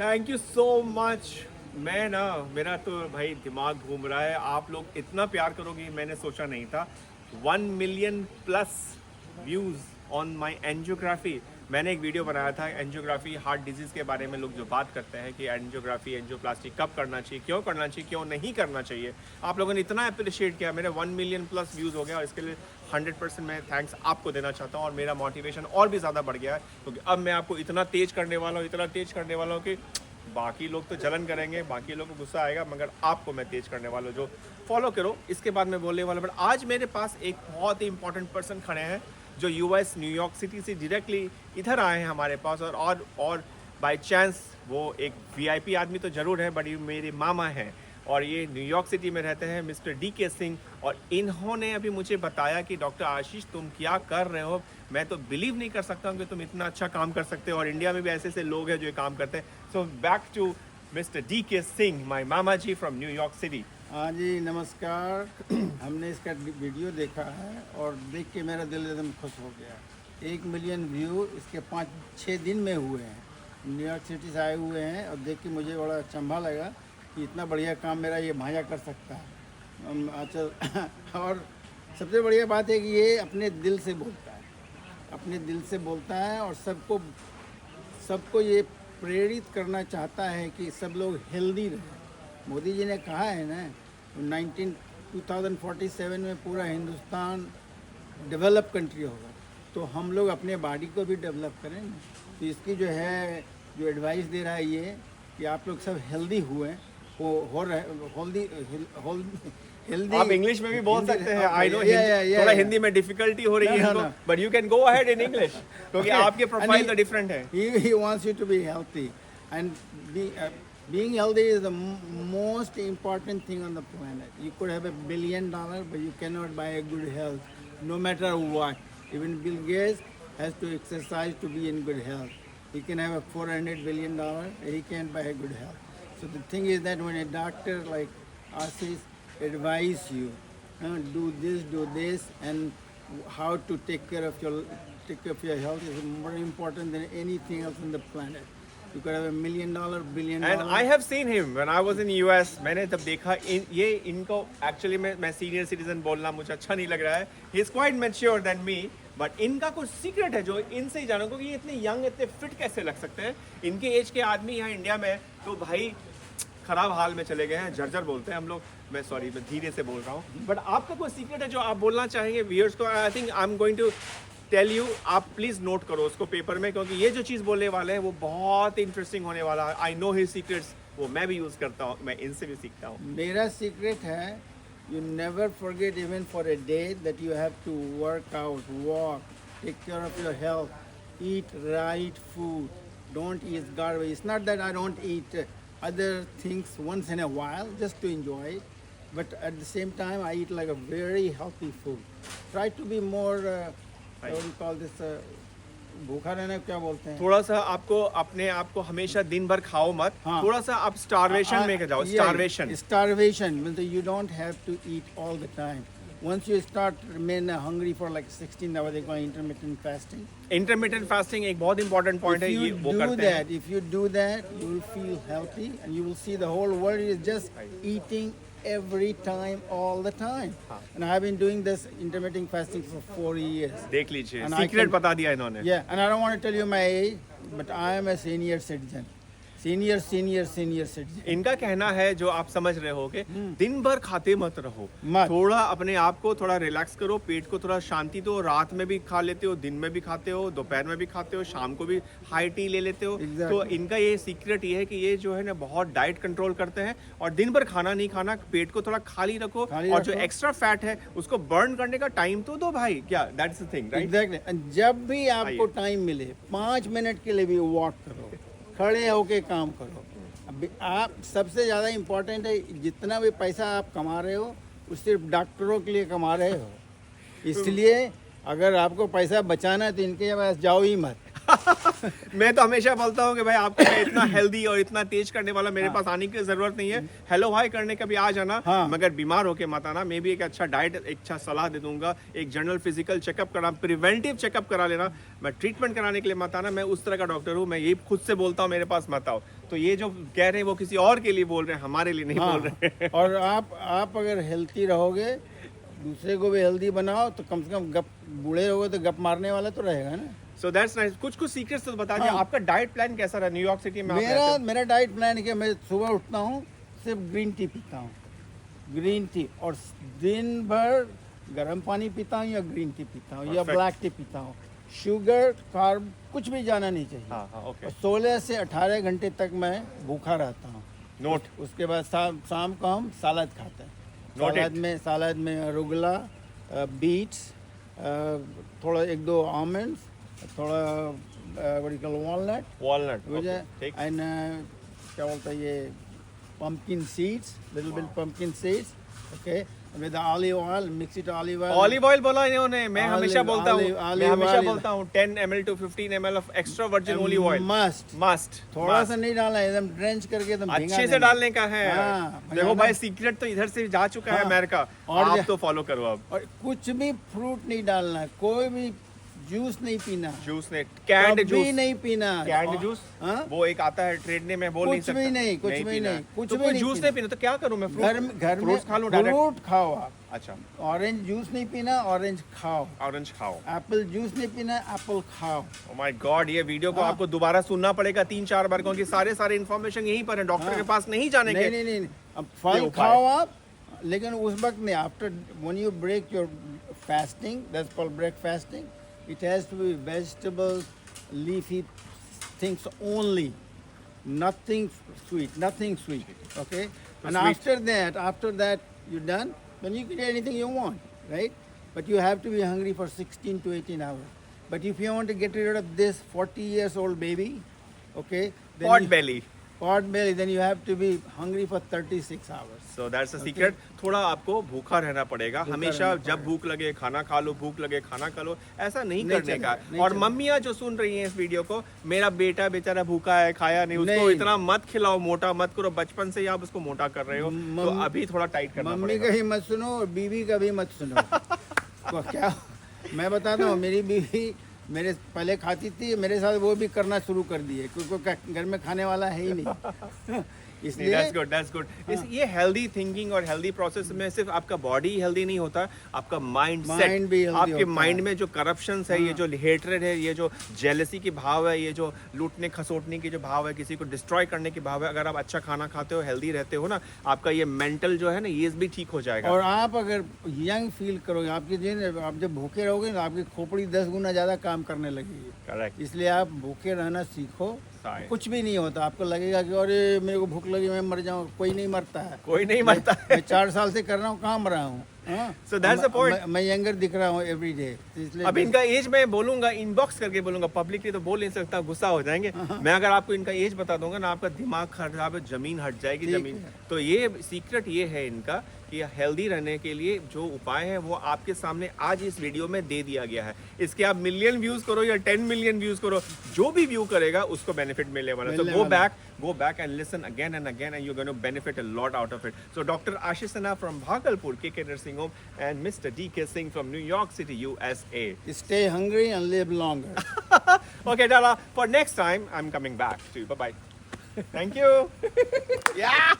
Thank you so much. मैं ना मेरा तो भाई दिमाग घूम रहा है। आप लोग इतना प्यार करोगे मैंने सोचा नहीं था। 1 million plus views on my angiography. मैंने एक वीडियो बनाया था एंजियोग्राफी हार्ट डिजीज़ के बारे में। लोग जो बात करते हैं कि एंजियोग्राफी एंजियोप्लास्टी कब करना चाहिए, क्यों करना चाहिए, क्यों नहीं करना चाहिए, आप लोगों ने इतना अप्रिशिएट किया। मेरे 1 मिलियन प्लस व्यूज़ हो गया और इसके लिए 100% मैं थैंक्स आपको देना चाहता हूँ। और मेरा मोटिवेशन और भी ज़्यादा बढ़ गया है क्योंकि अब मैं आपको इतना तेज करने वाला हूँ, इतना तेज करने वाला हूँ कि बाकी लोग तो जलन करेंगे, बाकी लोग को गुस्सा आएगा, मगर आपको मैं तेज करने वाला हूँ। जो फॉलो करो इसके बाद मैं बोलने वाला। बट आज मेरे पास एक बहुत ही इंपॉर्टेंट पर्सन खड़े हैं जो यूएस न्यूयॉर्क सिटी से डायरेक्टली इधर आए हैं हमारे पास। और बाय चांस वो एक वीआईपी आदमी तो ज़रूर है, बट ये मेरे मामा हैं और ये न्यूयॉर्क सिटी में रहते हैं, मिस्टर DK सिंह। और इन्होंने अभी मुझे बताया कि डॉक्टर आशीष तुम क्या कर रहे हो, मैं तो बिलीव नहीं कर सकता हूँ कि तुम इतना अच्छा काम कर सकते हो। और इंडिया में भी ऐसे ऐसे लोग हैं जो ये काम करते हैं। So back to mister DK Singh, my मामा जी फ्रॉम न्यूयॉर्क सिटी। हाँ जी, नमस्कार। हमने इसका वीडियो देखा है और देख के मेरा दिल एकदम खुश हो गया। 1 मिलियन व्यू इसके 5-6 दिन में हुए हैं। न्यूयॉर्क सिटी से आए हुए हैं और देख के मुझे बड़ा अचंभा लगा कि इतना बढ़िया काम मेरा ये भांजा कर सकता है। अच्छा और सबसे बढ़िया बात है कि ये अपने दिल से बोलता है, अपने दिल से बोलता है और सबको ये प्रेरित करना चाहता है कि सब लोग हेल्दी रहें। मोदी जी ने कहा है ना 2047 में पूरा हिंदुस्तान डेवलप कंट्री होगा, तो हम लोग अपने बॉडी को भी डेवलप करें। तो इसकी जो एडवाइस दे रहा है ये कि आप लोग सब हेल्दी हुए हो रहे हेल्दी। आप इंग्लिश में भी बोल सकते हैं। आई नो थोड़ा हिंदी में डिफिकल्टी हो रही है, but you can go ahead in English क्योंकि आपके प्रोफाइल तो डिफरेंट है। He wants you to be healthy and being healthy is the most important thing on the planet. You could have $1 billion, but you cannot buy a good health, no matter what. Even Bill Gates has to exercise to be in good health. He can have a $400 billion, he can't buy a good health. So the thing is that when a doctor like Ashish advise you, do this, and how to take care of your health is more important than anything else on the planet. You could have $1 million, $1 billion. And I have seen him when I was in US. मैंने तब देखा इनको actually मैं senior citizen बोलना मुझे अच्छा नहीं लग रहा है। He is quite mature than me, but इनका कुछ सीक्रेट है जो इनसे ही जानो कि ये इतने यंग इतने फिट कैसे लग सकते हैं। इनके एज के आदमी यहाँ इंडिया में तो भाई खराब हाल में चले गए हैं, जर्जर बोलते हैं हम लोग। मैं धीरे से बोल रहा हूँ। बट आपका कोई सीक्रेट है जो आप बोलना चाहेंगे व्यूअर्स को? I think I am going to tell you, आप प्लीज़ नोट करो उसको पेपर में, क्योंकि ये जो चीज़ बोलने वाले हैं वो बहुत इंटरेस्टिंग होने वाला है। आई नो हिज सीक्रेट्स, वो मैं भी यूज़ करता हूँ, मैं इनसे भी सीखता हूँ। मेरा सीक्रेट है, you never forget even for a day that you have to work out, walk, take care of your health, eat right food, don't eat garbage. It's not that I don't eat other things once in a while just to enjoy it, but at the same time I eat like a very healthy food. Try to be more what do you call this, भूखा रहना क्या बोलते हैं? थोड़ा सा आपको अपने आप को हमेशा दिन भर खाओ मत। हाँ। थोड़ा सा आप स्टारवेशन में जाओ। Starvation means that you don't have to eat all the time. Once you start remain hungry for like 16 hours, they call intermittent fasting. Intermittent fasting एक बहुत important point है, ये वो करते हैं। If you do that, you will feel healthy and you will see the whole world is just eating every time, all the time. And I have been doing this intermittent fasting for 4 years. देख लीजिए, secret बता दिया इन्होंने। Yeah, and I don't want to tell you my age, but I am a senior citizen. Senior citizen. इनका कहना है जो आप समझ रहे होगे, दिन भर खाते मत रहो, थोड़ा अपने आप को थोड़ा रिलैक्स करो, पेट को थोड़ा शांति दो। रात में भी खा लेते हो, दिन में भी खाते हो, दोपहर में भी खाते हो, शाम को भी हाई टी ले लेते हो। तो इनका ये सीक्रेट ये है कि ये जो है ना बहुत डाइट कंट्रोल करते हैं और दिन भर खाना नहीं खाना, पेट को थोड़ा खाली रखो और जो एक्स्ट्रा फैट है उसको बर्न करने का टाइम तो दो भाई। क्या that's the thing, right? Exactly. जब भी आपको टाइम मिले 5 मिनट के लिए भी वॉक करो, खड़े होके काम करो। अब आप सबसे ज़्यादा इम्पोर्टेंट है, जितना भी पैसा आप कमा रहे हो वो सिर्फ डॉक्टरों के लिए कमा रहे हो। इसलिए अगर आपको पैसा बचाना है तो इनके पास जाओ ही मत। मैं तो हमेशा बोलता हूँ कि भाई आपको मैं इतना हेल्दी और इतना तेज करने वाला मेरे पास आने की जरूरत नहीं है, हेलो हाय करने का भी आ जाना, हाँ। मगर बीमार होके मत आना। मैं भी एक अच्छा डाइट, एक अच्छा सलाह दे दूंगा, एक जनरल फिजिकल चेकअप करा, प्रिवेंटिव चेकअप करा लेना, मैं ट्रीटमेंट कराने के लिए मत आना। मैं उस तरह का डॉक्टर हूँ, मैं ये खुद से बोलता हूँ मेरे पास मत आओ। तो ये जो कह रहे हैं वो किसी और के लिए बोल रहे हैं, हमारे लिए नहीं बोल रहे हैं। और आप अगर हेल्थी रहोगे, दूसरे को भी हेल्दी बनाओ, तो कम से कम गप, बूढ़े रहोगे तो गप मारने वाला तो रहेगा ना। So that's nice. कुछ सीक्रेट्स तो बता दिए। हाँ। आपका डाइट प्लान कैसा रहा न्यूयॉर्क सिटी में? आप रहते हो? मेरा डाइट प्लान है कि मैं सुबह उठता हूँ, सिर्फ ग्रीन टी पीता हूँ, ग्रीन टी, और दिन भर गर्म पानी पीता हूँ या ग्रीन टी पीता हूँ या Perfect. ब्लैक टी पीता हूँ। शुगर, कार्ब कुछ भी जाना नहीं चाहिए। हाँ हाँ, ओके। और 16 से 18 घंटे तक मैं भूखा रहता हूँ। नोट। उसके बाद शाम को हम सलाद खाते हैं। Noted. सलाद में अरुगला, बीट्स, थोड़ा 1-2 आमंड्स, थोड़ा वॉलनट, वॉलनट, मुझे ठीक। एंड क्या बोलते हैं ये, pumpkin seeds, little bit pumpkin seeds, okay, with the olive oil, mix it olive oil. Olive oil बोला इन्होंने। मैं हमेशा बोलता हूँ, मैं olive हमेशा oil. बोलता हूँ 10 ml to 15 ml of extra virgin olive oil Must. must। थोड़ा सा नहीं डालना है, एकदम ड्रेंच करके एकदम भिंगा अच्छे से देना। डालने का है। हाँ, देखो भिंगाना। भाई, सीक्रेट तो इधर से जा चुका है हाँ। अमेरिका, और आप जो- तो फॉलो करो अब। और कुछ भी फ्रूट नहीं डालना, कोई भी जूस नहीं पीना, जूस ने कैंड कभी जूस, नहीं पीना। कैंड जूस, हाँ? वो एक आता है ट्रेड ने, मैं बोल नहीं कुछ सकता। भी नहीं, कुछ भी पीना है। नहीं, कुछ तो भी कोई नहीं जूस पीना। नहीं पीना तो क्या करूं मैं? घर में फ्रूट्स खा लूं डायरेक्ट? फ्रूट खाओ आप। अच्छा, ऑरेंज जूस नहीं पीना, ऑरेंज खाओ। ऑरेंज खाओ। एप्पल जूस नहीं पीना, एप्पल खाओ। ओ माय गॉड, ये वीडियो को हाँ। आपको दोबारा सुनना पड़ेगा 3-4 बार, क्योंकि सारे इन्फॉर्मेशन यहीं पर है, डॉक्टर हाँ। के पास नहीं जाने नहीं के। नहीं नहीं, अब ये फल उपाय। खाओ आप, लेकिन उस वक्त में after when you break your fasting, that's called break fasting, it has to be vegetables, leafy things only, nothing sweet, okay? And sweet. after that you're done, then you can eat anything you want, right? But you have to be hungry for 16 to 18 hours. But if you want to get rid of this 40 years old baby, okay, then Pot you- belly. pot belly, then you have to be hungry for 36 hours. So that's the secret. थोड़ा आपको भूखा रहना पड़ेगा हमेशा। रहना जब भूख लगे खाना खा लो, भूख लगे खाना खा लो, ऐसा नहीं करने चलेगा, का। नहीं और चलेगा। मम्मियाँ जो सुन रही हैं इस वीडियो को, मेरा बेटा बेचारा भूखा है, खाया नहीं, उसको नहीं। इतना मत खिलाओ, मोटा मत करो। बचपन से ही आप उसको मोटा कर रहे हो, तो अभी थोड़ा टाइट करना मम्मी पड़ेगा। का ही मत सुनो और बीवी का भी मत सुनो। तो क्या मैं बताता हूँ, मेरी बीवी मेरे पहले खाती थी, मेरे साथ वो भी करना शुरू कर दिए, क्योंकि घर में खाने वाला है ही नहीं। इसलिए That's good. ये हेल्दी थिंकिंग और हेल्दी प्रोसेस में सिर्फ आपका बॉडी हेल्दी नहीं होता, आपका माइंड Mind भी healthy आपके होता माइंड है। में जो करप्शन है, ये जो हेटरेड है, ये जो जेलसी की भाव है, ये जो लूटने खसोटने की जो भाव है, किसी को डिस्ट्रॉय करने की भाव है, अगर आप अच्छा खाना खाते हो, हेल्दी रहते हो ना, आपका ये मेंटल जो है ना, ये भी ठीक हो जाएगा। और आप अगर यंग फील करोगे, आपकी दिन आप जब भूखे रहोगे ना, आपकी खोपड़ी 10 गुना ज़्यादा काम करने लगेगी। करेक्ट। इसलिए आप भूखे रहना सीखो। Right. कुछ भी नहीं होता, आपको लगेगा कि अरे मेरे को भूख लगी, मैं मर जाऊँ। कोई नहीं मरता है, कोई नहीं मरता है। मैं 4 साल से कर रहा हूँ, कहाँ मरा हूँ। हाँ? So that's the point. मैं यंगर दिख रहा हूँ एवरी डे, इसलिए अब इनका एज मैं बोलूंगा, इनबॉक्स करके बोलूंगा, पब्लिकली तो बोल नहीं सकता, गुस्सा हो जाएंगे। मैं अगर आपको इनका एज बता दूंगा ना, आपका दिमाग खराब है, जमीन हट जाएगी ठीक जमीन। है। तो ये सीक्रेट ये है इनका कि हेल्दी रहने के लिए जो उपाय है वो आपके सामने आज इस वीडियो में दे दिया गया है। इसके आप मिलियन व्यूज करो या 10 मिलियन व्यूज करो, जो भी व्यू करेगा उसको बेनिफिट मिलने वाला है। So go back and listen again and again, and you're going to benefit a lot out of it. So Dr. Ashish Sinha from Bhagalpur KK Nursing Home and Mr. DK Singh from New York City, USA. stay hungry and live longer. Okay, Dala, for next time, I'm coming back to you. Bye-bye. Thank you. Yeah.